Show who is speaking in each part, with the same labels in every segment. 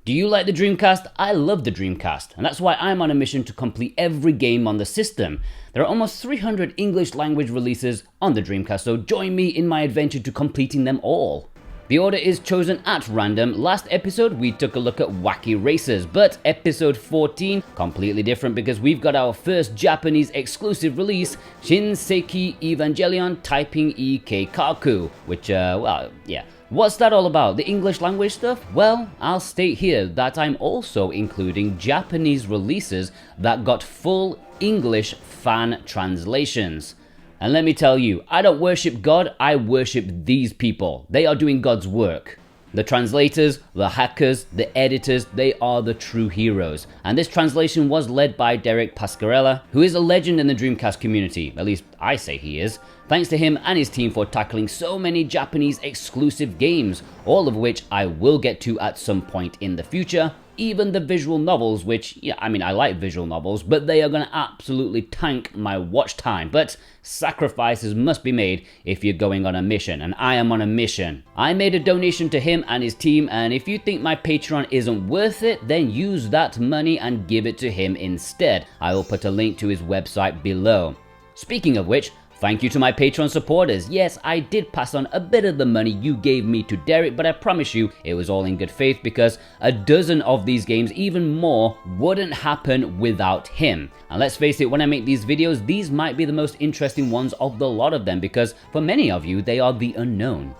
Speaker 1: Do you like the Dreamcast? I love the Dreamcast, and that's why I'm on a mission to complete every game on the system. There are almost 300 English language releases on the Dreamcast, so join me in my adventure to completing them all. The order is chosen at random. Last episode we took a look at Wacky Racers, but episode 14, completely different because we've got our first Japanese exclusive release, Shin Seiki Evangelion Typing E Keikaku, which, What's that all about? The English language stuff? Well, I'll state here that I'm also including Japanese releases that got full English fan translations. And let me tell you, I don't worship God, I worship these people. They are doing God's work. The translators, the hackers, the editors, they are the true heroes. And this translation was led by Derek Pascarella, who is a legend in the Dreamcast community, at least I say he is. Thanks to him and his team for tackling so many Japanese exclusive games, all of which I will get to at some point in the future. Even the visual novels, which, I like visual novels, but they are going to absolutely tank my watch time. But sacrifices must be made if you're going on a mission, and I am on a mission. I made a donation to him and his team, and if you think my Patreon isn't worth it, then use that money and give it to him instead. I will put a link to his website below. Speaking of which, thank you to my Patreon supporters. Yes, I did pass on a bit of the money you gave me to Derek, but I promise you it was all in good faith because a dozen of these games, even more, wouldn't happen without him. And let's face it, when I make these videos, these might be the most interesting ones of the lot of them because for many of you, they are the unknown.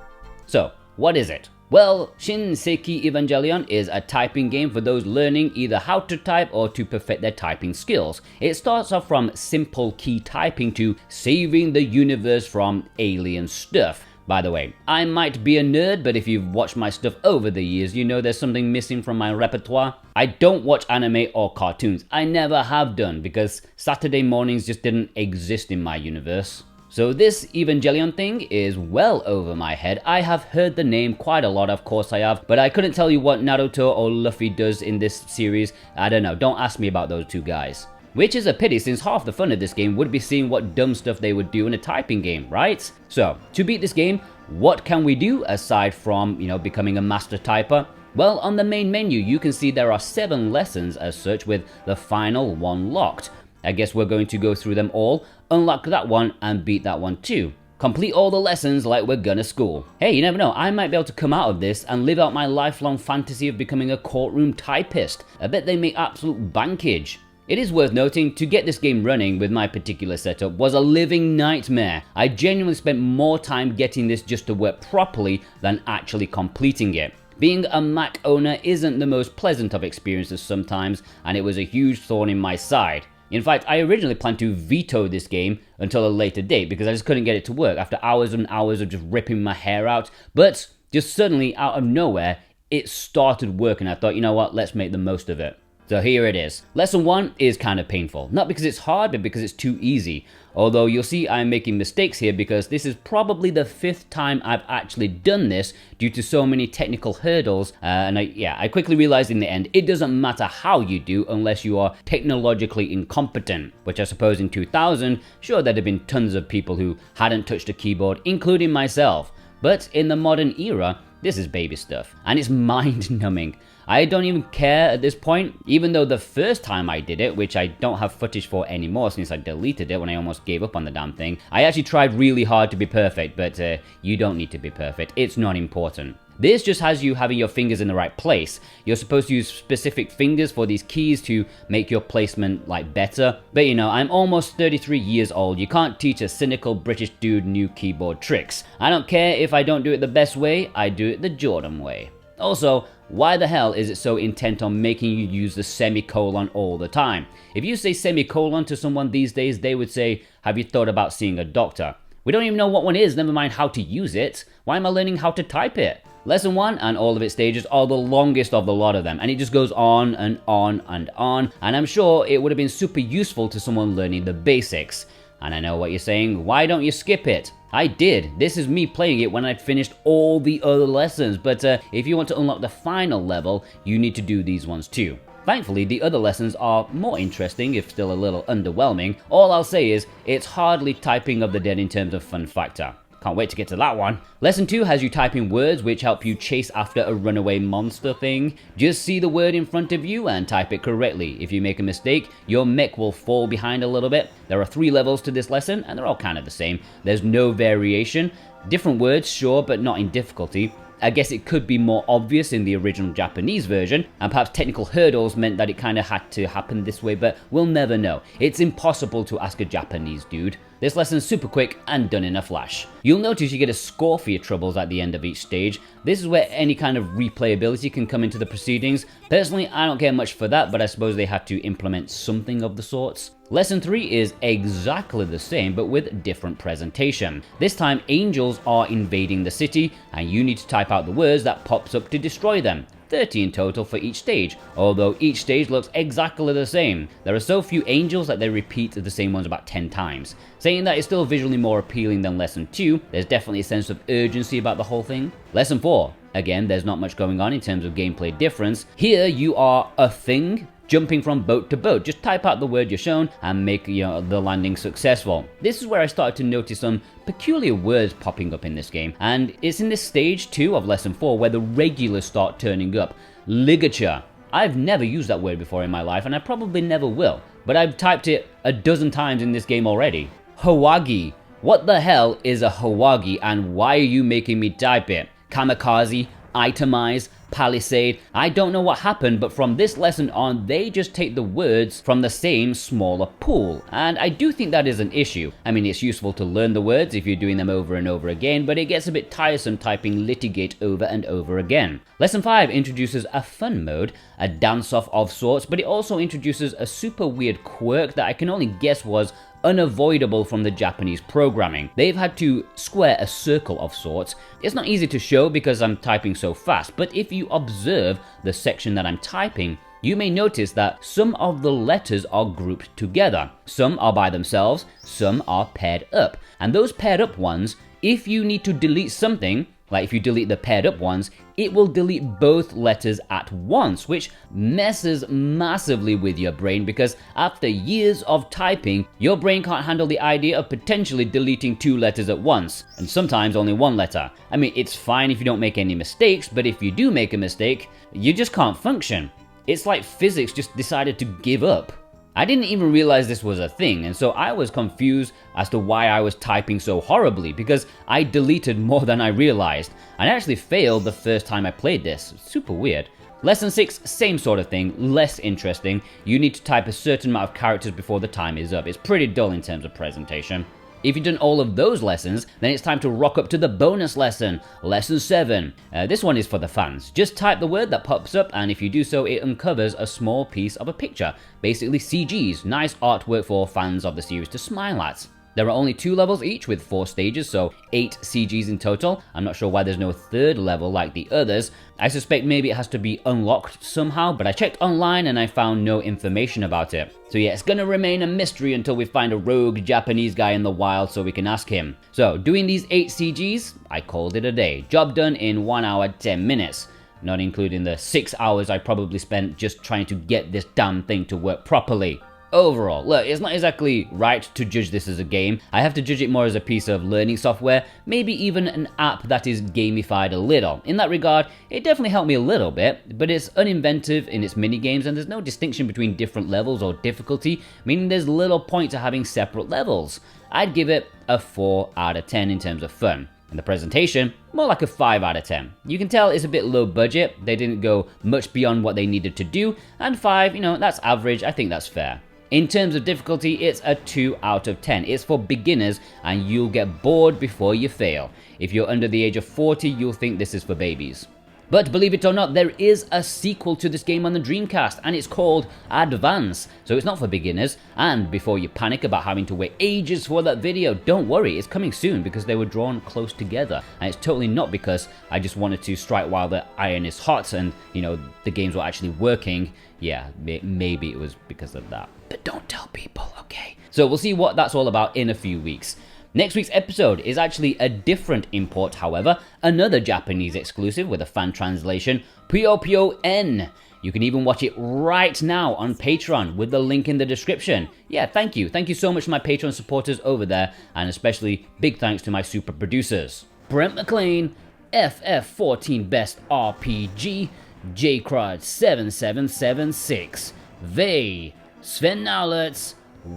Speaker 1: So, what is it? Well, Shin Seiki Evangelion is a typing game for those learning either how to type or to perfect their typing skills. It starts off from simple key typing to saving the universe from alien stuff. By the way, I might be a nerd, but if you've watched my stuff over the years, you know there's something missing from my repertoire. I don't watch anime or cartoons. I never have done because Saturday mornings just didn't exist in my universe. So this Evangelion thing is well over my head. I have heard the name quite a lot, of course I have, but I couldn't tell you what Naruto or Luffy does in this series. I don't know, don't ask me about those two guys. Which is a pity since half the fun of this game would be seeing what dumb stuff they would do in a typing game, right? So, to beat this game, what can we do aside from, becoming a master typer? Well, on the main menu you can see there are 7 lessons as such with the final one locked. I guess we're going to go through them all, unlock that one, and beat that one too. Complete all the lessons like we're gonna school. Hey, you never know, I might be able to come out of this and live out my lifelong fantasy of becoming a courtroom typist. I bet they make absolute bankage. It is worth noting, to get this game running with my particular setup was a living nightmare. I genuinely spent more time getting this just to work properly than actually completing it. Being a Mac owner isn't the most pleasant of experiences sometimes, and it was a huge thorn in my side. In fact, I originally planned to veto this game until a later date because I just couldn't get it to work after hours and hours of just ripping my hair out. But just suddenly, out of nowhere, it started working. I thought, you know what, let's make the most of it. So here it is. Lesson 1 is kind of painful. Not because it's hard, but because it's too easy. Although you'll see I'm making mistakes here because this is probably the 5th time I've actually done this due to so many technical hurdles. I quickly realized in the end, it doesn't matter how you do unless you are technologically incompetent. Which I suppose in 2000, sure there'd have been tons of people who hadn't touched a keyboard, including myself. But in the modern era, this is baby stuff. And it's mind-numbing. I don't even care at this point, even though the first time I did it, which I don't have footage for anymore since I deleted it when I almost gave up on the damn thing, I actually tried really hard to be perfect, but you don't need to be perfect, it's not important. This just has you having your fingers in the right place. You're supposed to use specific fingers for these keys to make your placement better. But I'm almost 33 years old. You can't teach a cynical British dude new keyboard tricks. I don't care if I don't do it the best way, I do it the Jordan way. Also, why the hell is it so intent on making you use the semicolon all the time? If you say semicolon to someone these days, they would say, have you thought about seeing a doctor? We don't even know what one is, never mind how to use it. Why am I learning how to type it? Lesson 1 and all of its stages are the longest of the lot of them, and it just goes on and on and on, and I'm sure it would have been super useful to someone learning the basics. And I know what you're saying, why don't you skip it? I did. This is me playing it when I'd finished all the other lessons, but if you want to unlock the final level, you need to do these ones too. Thankfully, the other lessons are more interesting, if still a little underwhelming. All I'll say is, it's hardly typing of the dead in terms of fun factor. Can't wait to get to that one. Lesson 2 has you type in words which help you chase after a runaway monster thing. Just see the word in front of you and type it correctly. If you make a mistake, your mech will fall behind a little bit. There are 3 levels to this lesson, and they're all kind of the same. There's no variation. Different words, sure, but not in difficulty. I guess it could be more obvious in the original Japanese version, and perhaps technical hurdles meant that it kind of had to happen this way, but we'll never know. It's impossible to ask a Japanese dude. This lesson's super quick and done in a flash. You'll notice you get a score for your troubles at the end of each stage. This is where any kind of replayability can come into the proceedings. Personally, I don't care much for that, but I suppose they had to implement something of the sorts. Lesson 3 is exactly the same, but with different presentation. This time, angels are invading the city, and you need to type out the words that pops up to destroy them. 30 in total for each stage, although each stage looks exactly the same. There are so few angels that they repeat the same ones about 10 times. Saying that is still visually more appealing than Lesson 2, there's definitely a sense of urgency about the whole thing. Lesson 4, again, there's not much going on in terms of gameplay difference. Here you are a thing, jumping from boat to boat. Just type out the word you're shown and make the landing successful. This is where I started to notice some peculiar words popping up in this game, and it's in this stage 2 of Lesson 4 where the regulars start turning up. Ligature. I've never used that word before in my life, and I probably never will, but I've typed it a dozen times in this game already. Hawagi. What the hell is a Hawagi, and why are you making me type it? Kamikaze, itemize, palisade. I don't know what happened, but from this lesson on, they just take the words from the same smaller pool, and I do think that is an issue. I mean, it's useful to learn the words if you're doing them over and over again, but it gets a bit tiresome typing litigate over and over again. Lesson 5 introduces a fun mode, a dance-off of sorts, but it also introduces a super weird quirk that I can only guess was unavoidable from the Japanese programming. They've had to square a circle of sorts. It's not easy to show because I'm typing so fast, but if you observe the section that I'm typing, you may notice that some of the letters are grouped together. Some are by themselves, some are paired up. And those paired up ones, if you need to delete something, like if you delete the paired up ones, it will delete both letters at once, which messes massively with your brain because after years of typing, your brain can't handle the idea of potentially deleting 2 letters at once, and sometimes only 1 letter. I mean, it's fine if you don't make any mistakes, but if you do make a mistake, you just can't function. It's like physics just decided to give up. I didn't even realize this was a thing, and so I was confused as to why I was typing so horribly because I deleted more than I realized, and I actually failed the first time I played this. Super weird. Lesson 6, same sort of thing, less interesting. You need to type a certain amount of characters before the time is up. It's pretty dull in terms of presentation. If you've done all of those lessons, then it's time to rock up to the bonus lesson, Lesson 7. This one is for the fans. Just type the word that pops up, and if you do so, it uncovers a small piece of a picture. Basically CGs, nice artwork for fans of the series to smile at. There are only 2 levels each with 4 stages, so 8 CGs in total. I'm not sure why there's no 3rd level like the others. I suspect maybe it has to be unlocked somehow, but I checked online and I found no information about it. So yeah, it's gonna remain a mystery until we find a rogue Japanese guy in the wild so we can ask him. So doing these 8 CGs, I called it a day. Job done in 1 hour 10 minutes. Not including the 6 hours I probably spent just trying to get this damn thing to work properly. Overall, look, it's not exactly right to judge this as a game. I have to judge it more as a piece of learning software, maybe even an app that is gamified a little. In that regard, it definitely helped me a little bit, but it's uninventive in its minigames and there's no distinction between different levels or difficulty, meaning there's little point to having separate levels. I'd give it a 4 out of 10 in terms of fun. And the presentation, more like a 5 out of 10. You can tell it's a bit low budget, they didn't go much beyond what they needed to do, and 5, that's average, I think that's fair. In terms of difficulty, it's a 2 out of 10. It's for beginners and you'll get bored before you fail. If you're under the age of 40, you'll think this is for babies. But believe it or not, there is a sequel to this game on the Dreamcast and it's called Advance. So it's not for beginners. And before you panic about having to wait ages for that video, don't worry, it's coming soon because they were drawn close together. And it's totally not because I just wanted to strike while the iron is hot and, the games were actually working. Yeah, maybe it was because of that. But don't tell people, okay? So we'll see what that's all about in a few weeks. Next week's episode is actually a different import, however, another Japanese exclusive with a fan translation, Puyo Puyo N. You can even watch it right now on Patreon with the link in the description. Yeah, thank you. Thank you so much to my Patreon supporters over there, and especially big thanks to my super producers. Brent McLean, FF14 Best RPG, JCrod7776, Vey, Sven Nowlertz,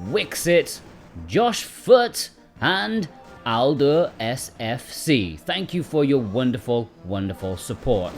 Speaker 1: Wixit, Josh Foot, and Alder SFC. Thank you for your wonderful, wonderful support.